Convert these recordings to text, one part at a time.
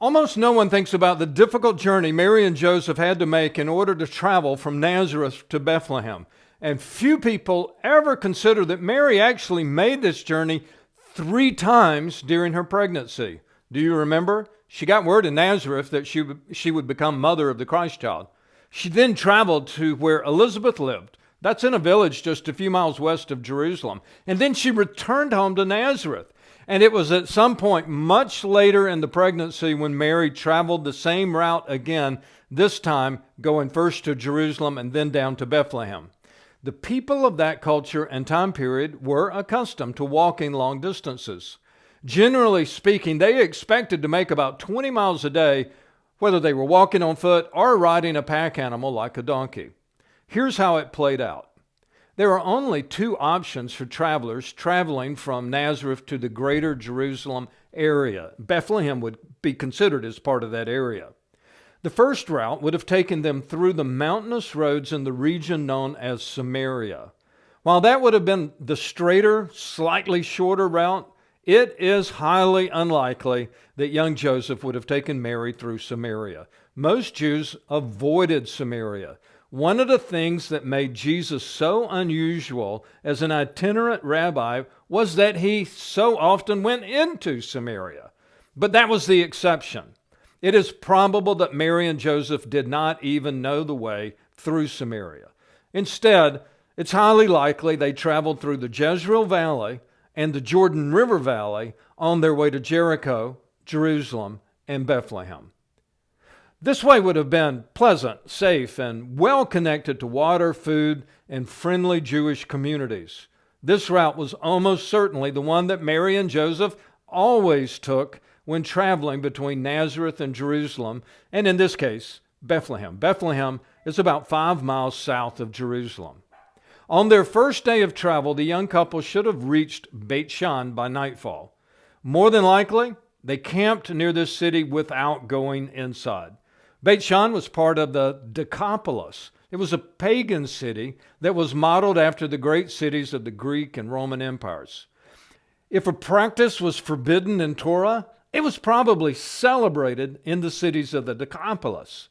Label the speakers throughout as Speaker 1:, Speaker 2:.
Speaker 1: Almost no one thinks about the difficult journey Mary and Joseph had to make in order to travel from Nazareth to Bethlehem. And few people ever consider that Mary actually made this journey 3 times during her pregnancy. Do you remember? She got word in Nazareth that she would become mother of the Christ child. She then traveled to where Elizabeth lived. That's in a village just a few miles west of Jerusalem. And then she returned home to Nazareth. And it was at some point much later in the pregnancy when Mary traveled the same route again, this time going first to Jerusalem and then down to Bethlehem. The people of that culture and time period were accustomed to walking long distances. Generally speaking, they expected to make about 20 miles a day, whether they were walking on foot or riding a pack animal like a donkey. Here's how it played out. There are only 2 options for travelers traveling from Nazareth to the greater Jerusalem area. Bethlehem would be considered as part of that area. The first route would have taken them through the mountainous roads in the region known as Samaria. While that would have been the straighter, slightly shorter route, it is highly unlikely that young Joseph would have taken Mary through Samaria. Most Jews avoided Samaria. One of the things that made Jesus so unusual as an itinerant rabbi was that he so often went into Samaria. But that was the exception. It is probable that Mary and Joseph did not even know the way through Samaria. Instead, it's highly likely they traveled through the Jezreel Valley and the Jordan River Valley on their way to Jericho, Jerusalem, and Bethlehem. This way would have been pleasant, safe, and well connected to water, food, and friendly Jewish communities. This route was almost certainly the one that Mary and Joseph always took when traveling between Nazareth and Jerusalem, and in this case, Bethlehem. Bethlehem is about 5 miles south of Jerusalem. On their first day of travel, the young couple should have reached Beit Shan by nightfall. More than likely, they camped near this city without going inside. Beit Shan was part of the Decapolis. It was a pagan city that was modeled after the great cities of the Greek and Roman empires. If a practice was forbidden in Torah, it was probably celebrated in the cities of the Decapolis.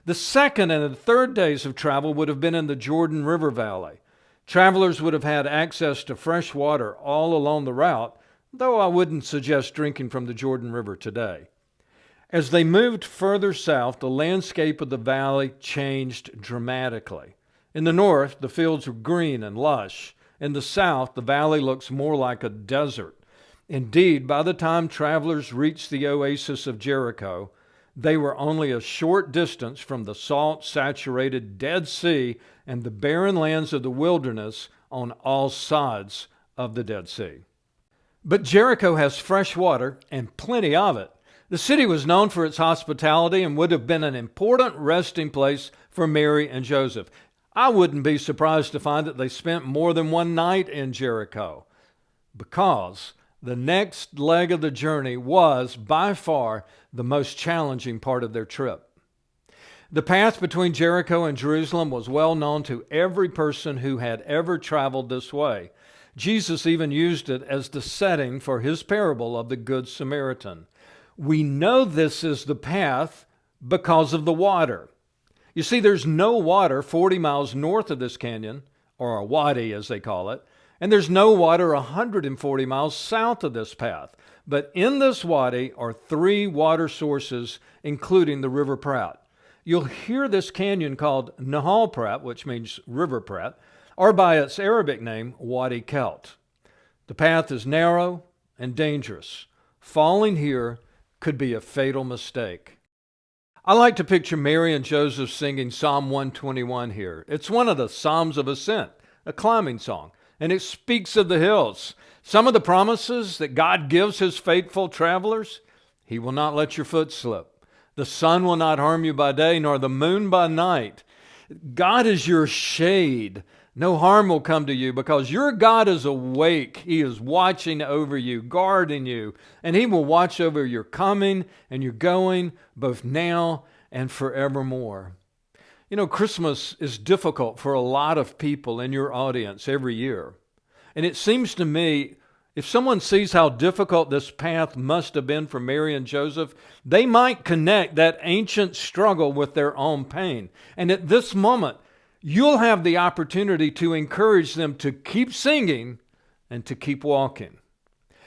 Speaker 1: The second and the third days of travel would have been in the Jordan River Valley. Travelers would have had access to fresh water all along the route, though I wouldn't suggest drinking from the Jordan River today. As they moved further south, the landscape of the valley changed dramatically. In the north, the fields were green and lush. In the south, the valley looks more like a desert. Indeed, by the time travelers reached the oasis of Jericho, they were only a short distance from the salt-saturated Dead Sea and the barren lands of the wilderness on all sides of the Dead Sea. But Jericho has fresh water and plenty of it. The city was known for its hospitality and would have been an important resting place for Mary and Joseph. I wouldn't be surprised to find that they spent more than one night in Jericho, because the next leg of the journey was by far the most challenging part of their trip. The path between Jericho and Jerusalem was well known to every person who had ever traveled this way. Jesus even used it as the setting for his parable of the Good Samaritan. We know this is the path because of the water. You see, there's no water 40 miles north of this canyon, or a wadi as they call it, and there's no water 140 miles south of this path. But in this wadi are 3 water sources, including the River Prat. You'll hear this canyon called Nahal Prat, which means River Prat, or by its Arabic name, Wadi Kelt. The path is narrow and dangerous. Falling here could be a fatal mistake. I like to picture Mary and Joseph singing Psalm 121 here. It's one of the Psalms of Ascent, a climbing song, and it speaks of the hills. Some of the promises that God gives his faithful travelers: he will not let your foot slip. The sun will not harm you by day, nor the moon by night. God is your shade. No harm will come to you, because your God is awake. He is watching over you, guarding you, and he will watch over your coming and your going, both now and forevermore. You know, Christmas is difficult for a lot of people in your audience every year. And it seems to me If someone sees how difficult this path must have been for Mary and Joseph, they might connect that ancient struggle with their own pain. And at this moment, you'll have the opportunity to encourage them to keep singing and to keep walking.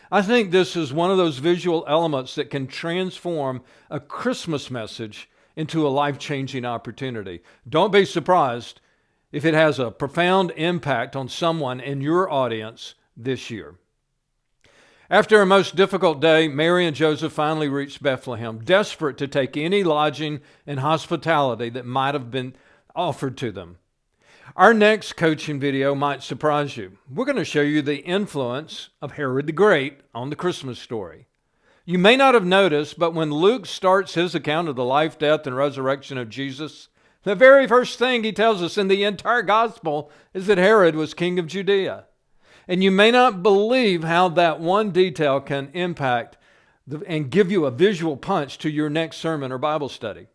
Speaker 1: I think this is one of those visual elements that can transform a Christmas message into a life-changing opportunity. Don't be surprised if it has a profound impact on someone in your audience this year. After a most difficult day, Mary and Joseph finally reached Bethlehem, desperate to take any lodging and hospitality that might have been offered to them. Our next coaching video might surprise you. We're going to show you the influence of Herod the Great on the Christmas story. You may not have noticed, but when Luke starts his account of the life, death, and resurrection of Jesus, the very first thing he tells us in the entire gospel is that Herod was king of Judea. And you may not believe how that one detail can impact and give you a visual punch to your next sermon or Bible study.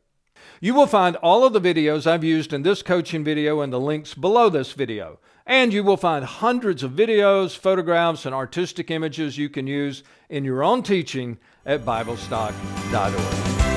Speaker 1: You will find all of the videos I've used in this coaching video in the links below this video. And you will find hundreds of videos, photographs, and artistic images you can use in your own teaching at BibleStock.org.